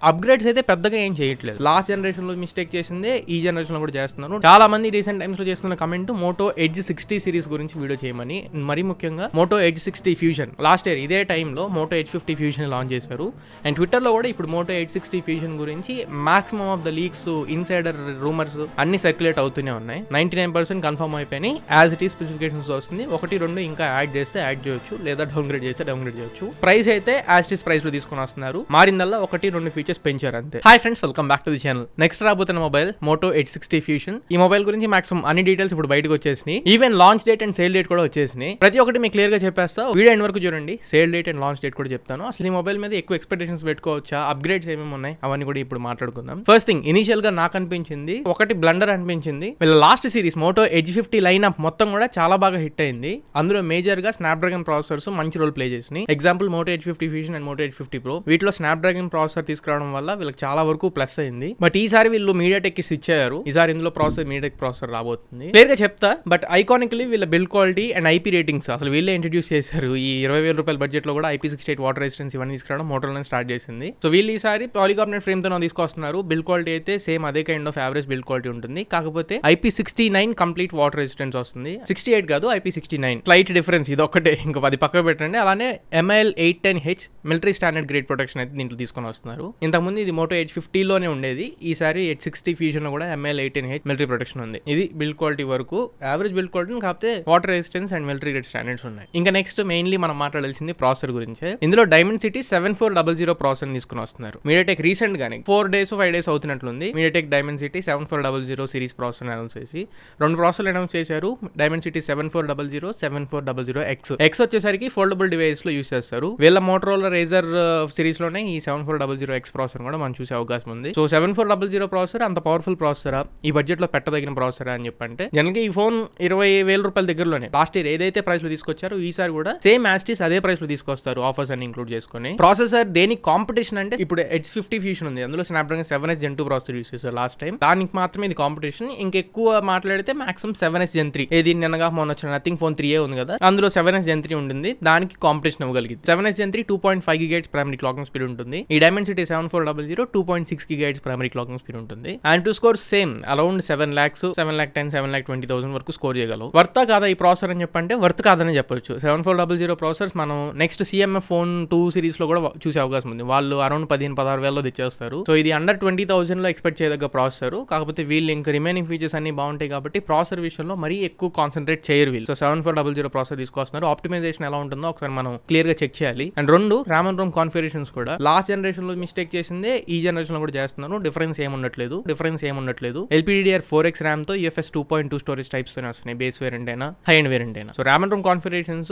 Upgrades అయితే పెద్దగా ఏం చేయట్లేదు. లాస్ట్ జనరేషన్ లో మిస్టేక్ చేసిందే ఈ జనరేషన్ లో కూడా చేస్తున్నారు. చాలా మంది రీసెంట్ టైమ్స్ లో చేస్తున్న కమెంట్ మోటో ఎడ్జ్ 60 సిరీస్ గురించి వీడియో చేయమని. మరీ ముఖ్యంగా Moto Edge 60 Fusion last year ఇదే టైంలో మోటో ఎడ్జ్ 50 ఫ్యూజన్ లాంచ్ చేశారు. అండ్ ట్విట్టర్ లో కూడా ఇప్పుడు మోటో ఎడ్జ్ 60 ఫ్యూజన్ గురించి maximum of the leaks, insider rumours అన్ని సర్క్యులేట్ అవుతూనే ఉన్నాయి. 99% కన్ఫర్మ్ అయిపోయి యాజ్ ఇట్ ఈ స్పెసిఫికేషన్స్ వస్తుంది. 1-2 ఇంకా యాడ్ చేస్తే యాడ్ చేయొచ్చు, లేదా డౌన్గ్రేడ్ చేస్తే డౌన్గ్రేడ్ చేయొచ్చు. ప్రైస్ అయితే యాజ్ ఇట్ ఈస్ ప్రైస్ లో తీసుకొని వస్తున్నారు. మారిందల్లా 1-2 ఫీచర్స్ పెంచారు అంతే. Hi friends, welcome back to the channel. Next రాబోతున్న మొబైల్ మోటో ఎడ్జ్ 60 ఫ్యూజన్. ఈ మొబైల్ గురించి మాక్సిమం అన్ని డీటెయిల్స్ ఇప్పుడు బయటకు వచ్చేసినాయి. Even launch date and sale date కూడా వచ్చేసినాయి. ప్రతి ఒక్కటి మీకు క్లియర్ గా చెప్పేస్తా. వీడియో ఎండ్ వరకు చూడండి. Sale date and launch date కూడా చెప్తాను. అసలు ఈ మొబైల్ మీద ఎక్కువ ఎక్స్పెక్టేషన్స్ పెట్టుకోవచ్చా, అప్గ్రేడ్స్ ఏమేమి ఉన్నాయి అవన్నీ కూడా ఇప్పుడు మాట్లాడుకుందాం. ఫస్ట్ థింగ్, ఇనిషియల్ గా నాకు అనిపించింది ఒకటి బ్లండర్ అనిపించింది. వీళ్ళ last series Moto Edge 50 line up మొత్తం కూడా చాలా బాగా హిట్ అయింది. అందులో మేజర్ గా స్నాప్డ్రాగన్ ప్రాసెసర్స్ మంచి రోల్ ప్లే చేసినాయి. Example Moto Edge 50 Fusion and Moto Edge 50 Pro, వీటిలో స్నాప్డ్రాగన్ ప్రాసెసర్ తీసుకురావడం వల్ల వీళ్ళకి చాలా వరకు ప్లస్ అయింది. బట్ ఈసారి వీళ్ళు మీడియాటెక్ కి స్విచ్ అయ్యారు. ఈసారి ఇందులో ప్రాసెసర్ మీడియాటెక్ ప్రాసెసర్ రాబోతుంది. క్లియర్ గా చెప్తా. బట్ ఐకానికలీ వీళ్ళ build quality and IP ratings అసలు వీళ్ళే ఇంట్రడ్యూస్ చేశారు. ఈ 20,000 రూపాయల బడ్జెట్ లో కూడా IP68 వాటర్ రెసిస్టెన్స్ ఇవన్నీ తీసుకురావడం మోటోరోలా స్టార్ట్ చేసింది. సో వీళ్ళు ఈసారి పాలికార్బోనేట్ ఫ్రేమ్ తో తీసుకొస్తున్నారు. బిల్డ్ క్వాలిటీ అయితే సేమ్ అదే kind of average build quality ఉంటుంది. కాకపోతే IP69 కంప్లీట్ వాటర్ రెసిస్టెన్స్ వస్తుంది. 68 కాదు, IP69. స్లైట్ డిఫరెన్స్ ఇది ఒక్కటే, ఇంకా 10 పక్కకు పెట్టండి. అలానే MIL-810H military standard grade protection అయితే దీంట్లో తీసుకొని వస్తున్నారు. ఇంతకుముందు ఇది మోటో ఎడ్జ్ 50 లోనే ఉండేది. ఈసారి ఎడ్జ్ 60 ఫ్యూజన్ లో కూడా MIL-810H మిలిటరీ ప్రొటెక్షన్ ఉంది. ఇది బిల్డ్ క్వాలిటీ వరకు యావరేజ్ బిల్డ్ క్వాలిటీ, కాకపోతే water resistance and military grade standards ఉన్నాయి. ఇంకా నెక్స్ట్ మెయిన్లీ మనం మాట్లాడాల్సింది ప్రాసెసర్ గురించి. ఇందులో డైమెన్సిటీ 7400 ప్రాసెసర్ తీసుకుని వస్తున్నారు. మీడియాటెక్ రీసెంట్ గానే 4 days 5 days అవుతున్నట్లుంది. MediaTek Dimensity 7400 series processor announce చేసి 2 ప్రాసెసర్లు అనౌన్స్ చేశారు. Dimensity 7400, 7400X. X వచ్చేసరికి ఫోల్డబుల్ డివైస్ లో యూస్ చేస్తారు. వీళ్ళ మోటరోలా రేజర్ సిరీస్ లోనే ఈ 7400X ప్రాసెసర్ కూడా మనం చూసే అవకాశం ఉంది. సో 7400 ప్రాసెసర్ అంత పవర్ఫుల్ ప్రాసెసరా, ఈ బడ్జెట్ లో పెట్టదగిన ప్రాసెసరా అని చెప్పంటే, జనరల్గా ఈ ఫోన్ 20,000 రూపాయల దగ్గరలోనే లాస్ట్ ఇయర్ ఏదైతే ప్రైస్ లో తీసుకొచ్చారో ఈసారి కూడా సేమ్ యాస్టీస్ అదే ప్రైస్ లో తీసుకొస్తారు, ఆఫర్స్ అన్ని ఇంక్లూడ్ చేసుకుని. ప్రాసెసర్ దేనికి కాంపిటీషన్ అంటే ఇప్పుడు ఎడ్జ్ 50 ఫ్యూజన్ ఉంది, అందులో Snapdragon 7S Gen 2 processor use చేశారు లాస్ట్ టైం. దానికి మాత్రమే ఇది కాంపిటీషన్. ఇంకెక్కువ మాట్లాడితే మాక్సిమం 7S Gen 3, ఏది నిన్నగా మొన్న వచ్చిన నథింగ్ ఫోన్ 3A ఉంది కదా, అందులో 7S Gen 3 ఉంటుంది. దానికి కాంపిటీషన్ ఇవ్వగలిగింది. 7S Gen 3 2.5 GHz primary clocking speed ఉంటుంది. ఈ Dimensity 7400 2.6 GHz primary clocking speed ఉంటుంది. AnTuTu score same around 7 lakhs, 7,10,000, 7,20,000 వరకు స్కోర్ చేయగలవు. వర్తా కాదా ఈ ప్రాసెసర్ అని చెప్పంటే వర్త్ కాదని చెప్పొచ్చు. 7400 ప్రాసెసర్స్ మనం నెక్స్ట్ CMF ఫోన్ 2 సిరీస్ లో కూడా చూసే అవకాశం ఉంది. వాళ్ళు అరౌండ్ 15,000-16,000 తెచ్చేస్తారు. సో ఇది అండర్ 20,000 లో ఎక్స్పెక్ట్ చేయదగ్గ ప్రాసెసర్. కాకపోతే వీళ్ళు ఇంకా రిమైనింగ్ ఫీచర్స్ అన్ని బాగుంటాయి కాబట్టి ప్రాసెసర్ విషయంలో మరీ ఎక్కువ కాన్సన్ట్రేట్ చేయరు వీళ్ళు. సో 7400 ప్రాసెసర్ తీసుకొస్తున్నారు. ఆప్టిమైజేషన్ ఎలా ఉంటుందో ఒకసారి మనం క్లియర్ గా చెక్ చేయాలి. And 2 RAM and ROM configurations కూడా లాస్ట్ జనరేషన్ లో మిస్టేక్ చేసిందే ఈ జనరేషన్ లో కూడా చేస్తున్నారు. డిఫరెన్స్ ఏముండట్లేదు. LPDDR4X RAM తో UFS 2.2 స్టోరేజ్ టైప్స్ తోనే వస్తున్నాయి. బేస్ వేరియంట్ అయినా హై అండ్ వేరియంట్ అయినా. So RAM and ROM configurations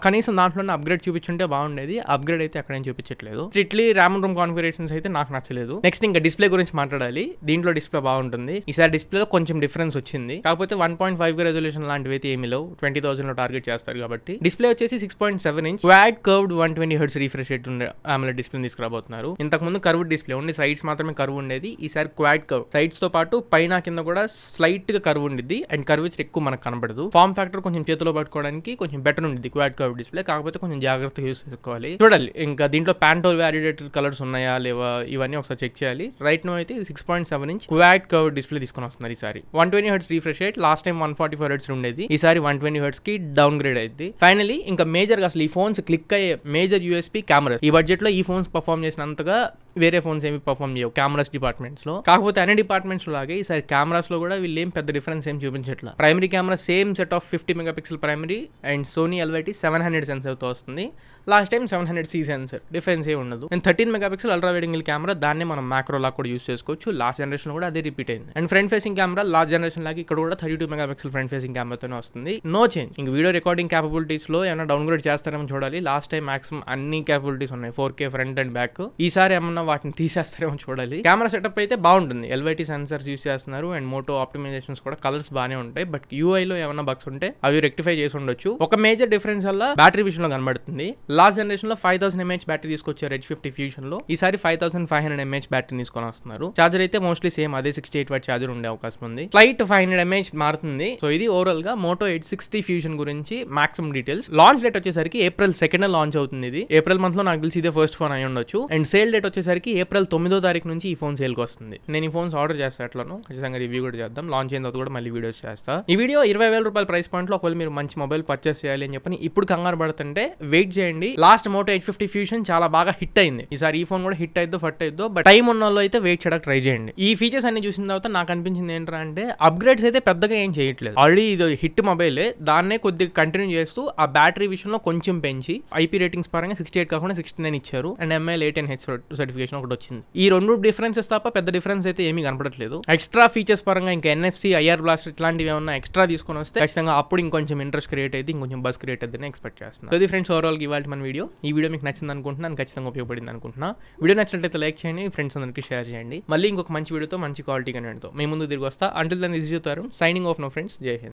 కనీసం దాంట్లోనే అప్గ్రేడ్ చూపించుంటే బాగుండేది. అప్గ్రేడ్ అయితే అక్కడేం చూపించట్లేదు. Strictly RAM and ROM configurations అయితే నాకు నచ్చలేదు. నెక్స్ట్ ఇంకా డిస్ప్లే గురించి మాట్లాడాలి. దీంట్లో డిస్ప్లే బాగుంటుంది. ఈసారి డిస్ప్లేలో కొంచెం డిఫరెన్స్ వచ్చింది. కాకపోతే 1.5 రెజల్యూషన్ లాంటివి అయితే ఏమీ లేవు. 20,000 లో టార్గెట్ చేస్తారు కాబట్టి. డిస్ప్లే వచ్చేసి 6.7 inch quad curved 120Hz refresh rate ఉండే AMOLED డిస్ప్లే తీసుకురాబోతున్నారు. ఇంతకు ముందు కర్వ్డ్ డిస్ప్లే ఓన్లీ సైడ్స్ మాత్రమే కర్వ్ ఉండేది. ఈసారి క్వాడ్ కర్వ్, సైడ్స్ తో పాటు పైన కింద కూడా స్లైట్ గా కర్వ్ ఉండిద్ది. అండ్ కర్వేచర్ ఎక్కువ మనకు కనబడదు. ఫార్మ్ ఫ్యాక్టర్ కొంచెం చేతిలో పట్టుకోవడానికి కొంచెం బెటర్ ఉంటుంది క్వాడ్ కర్వ్ డిస్ప్లే. కాకపోతే కొంచెం జాగ్రత్తగా యూస్ చేసుకోవాలి. చూడాలి ఇంకా దీంట్లో ప్యాంటోల్ వ్యాలిడేటెడ్ కలర్స్ ఉన్నాయా లేవా ఇవన్నీ ఒకసారి చెక్ చేయాలి. రైట్ నో అయితే 6.7 inch క్వాడ్ కర్వ్ డిస్ప్లే తీసుకొని వస్తున్నారు ఈసారి. 120Hz refresh rate, last time 144Hz ఉండేది. ఈసారి 120Hz కి డౌన్ గ్రేడ్ అయింది. ఫైనలీ ఇంకా మేజర్ గా అసలు ఈ ఫోన్స్ క్లిక్ అయ్యే మేజర్ USP కెమెరాస్. ఈ బడ్జెట్ లో ఈ ఫోన్స్ పర్ఫార్మ్ చేసినంతగా వేరే ఫోన్స్ ఏమి పర్ఫార్మ్ చేయవు కెమెరాస్ డిపార్ట్మెంట్స్ లో. కాకపోతే అన్ని డిపార్ట్మెంట్స్ లాగే ఈసారి కెమెరాస్ లో కూడా వీళ్ళు ఏం పెద్ద డిఫరెన్స్ ఏం చూపించట్లా. Primary camera same set of 50 megapixel primary and Sony LYT 700 sensor తో వస్తుంది. Last time 700C sensor, difference ఏ ఉండదు. And 13 megapixel ultra wide angle camera, దాన్నే మనం మ్యాక్రో లాగా కూడా యూస్ చేసుకోవచ్చు. లాస్ట్ జనరేషన్ కూడా అదే రిపీట్ అయింది. And front facing camera last generation లాగా ఇక్కడ కూడా 32 మెగాపిక్సెల్ ఫ్రంట్ ఫేసింగ్ కెమెరాతోనే వస్తుంది. No change. ఇంక వీడియో రికార్డింగ్ క్యాపబిలిటీస్ లో ఏమైనా డౌన్గ్రేడ్ చేస్తారేమో చూడాలి. లాస్ట్ టైం మాక్సిమం అన్ని క్యాపబిలిటీస్ ఉన్నాయి, 4K ఫ్రంట్ అండ్ బ్యాక్. ఈసారి ఏమన్నా వాటిని తీసేస్తారేమో చూడాలి. కెమెరా సెటప్ అయితే బాగుంటుంది. LYT సెన్సర్స్ యూస్ చేస్తున్నారు అండ్ మోటో ఆప్టిమైజేషన్స్ కూడా కలర్స్ బాగానే ఉంటాయి. బట్ UI లో ఏమన్నా బగ్స్ ఉంటే అవి రెక్టిఫై చేసి ఉండొచ్చు. ఒక మేజర్ డిఫరెన్స్ వల్ల బ్యాటరీ విషయంలో కనబడుతుంది. లాస్ట్ జనరేషన్ లో 5000 mAh బ్యాటరీ తీసుకొచ్చారు ఎడ్జ్ 50 ఫ్యూజన్ లో. ఈసారి 5500 mAh బ్యాటరీ తీసుకొని వస్తున్నారు. చార్జర్ అయితే మోస్ట్లీ సేమ్ అదే 68W చార్జర్ ఉండే అవకాశం ఉంది. ఫ్లైట్ 500 mAh మారుతుంది. సో ఇది ఓవరాల్ గా మోటో ఎడ్జ్ 60 ఫ్యూజన్ గురించి మాక్సిమం డీటెయిల్స్. లాంచ్ డేట్ వచ్చేసరికి April 2 లాంచ్ అవుతుంది. ఇది ఏప్రిల్ మంత్ లో నాకు తెలిసి ఇదే ఫస్ట్ ఫోన్ అయి ఉండొచ్చు. అండ్ సేల్ డేట్ వచ్చేసరికి వచ్చేసరికి ఏప్రిల్ 9వ తారీఖు నుంచి ఈ ఫోన్ సేల్కి వస్తుంది. నేను ఈ ఫోన్స్ ఆర్డర్ చేస్తా ఎట్లాను ఖచ్చితంగా రివ్యూ కూడా చేద్దాం. లాంచ్ అయిన తర్వాత కూడా మళ్ళీ వీడియోస్ చేస్తా. ఈ వీడియో 20,000 రూపాయల ప్రైస్ పాయింట్ లో ఒకవేళ మీరు మంచి మొబైల్ పర్చేస్ చేయాలి అని చెప్పని ఇప్పుడు కంగారు పడుతుంటే వెయిట్ చేయండి. లాస్ట్ మోటో H50 ఫ్యూజన్ చాలా బాగా హిట్ అయింది. ఈసారి ఈ ఫోన్ కూడా హిట్ అయిద్దో ఫట్ అయిద్దో, బట్ టైం ఉన్న వాళ్ళు అయితే వెయిట్ చేయడానికి ట్రై చేయండి. ఈ ఫీచర్స్ అన్ని చూసిన తర్వాత నాకు అనిపించింది ఏంటంటే అప్గ్రేడ్స్ అయితే పెద్దగా ఏం చేయట్లేదు. ఆల్రెడీ ఇది హిట్ మొబైల్, దాన్నే కొద్దిగా కంటిన్యూ చేస్తూ ఆ బ్యాటరీ విషయంలో కొంచెం పెంచి ఐపీ రేటింగ్స్ పరంగా 68 కాకుండా 69 ఇచ్చారు. అండ్ MIL 810H సర్టిఫికేషన్ ఒకటి వచ్చింది. ఈ రెండు డిఫరెన్సెస్ తప్ప పెద్ద డిఫరెన్స్ అయితే ఏమీ కనపడట్లేదు. ఎక్స్ట్రా ఫీచర్స్ పరంగా ఇంకా NFC, IR బ్లాస్ట్ ఇట్లాంటివి ఏమన్నా ఎక్స్ట్రా తీసుకొని వస్తే ఖచ్చితంగా అప్పుడు ఇంకొంచెం ఇంట్రెస్ట్ క్రియేట్ అయితే ఇంకొంచెం బస్ క్రియేట్ అవుతుందని ఎక్స్పెక్ట్ చేస్తున్నాను. సో ఇది ఫ్రెండ్స్ ఓవరాల్ ఇవాళ మన వీడియో. ఈ వీడియో మీకు నచ్చింది అనుకుంటున్నాను, ఖచ్చితంగా ఉపయోగపడింది అనుకుంటున్నా. వీడియో నచ్చినట్లయితే లైక్ చేయండి, ఫ్రెండ్స్ అందరికీ షేర్ చేయండి. మళ్ళీ ఇంకొక మంచి వీడియోతో మంచి క్వాలిటీ కంటెంట్తో మీ ముందు తిరిగి వస్తా. Until then this is your signing off no friends. జై హింద్.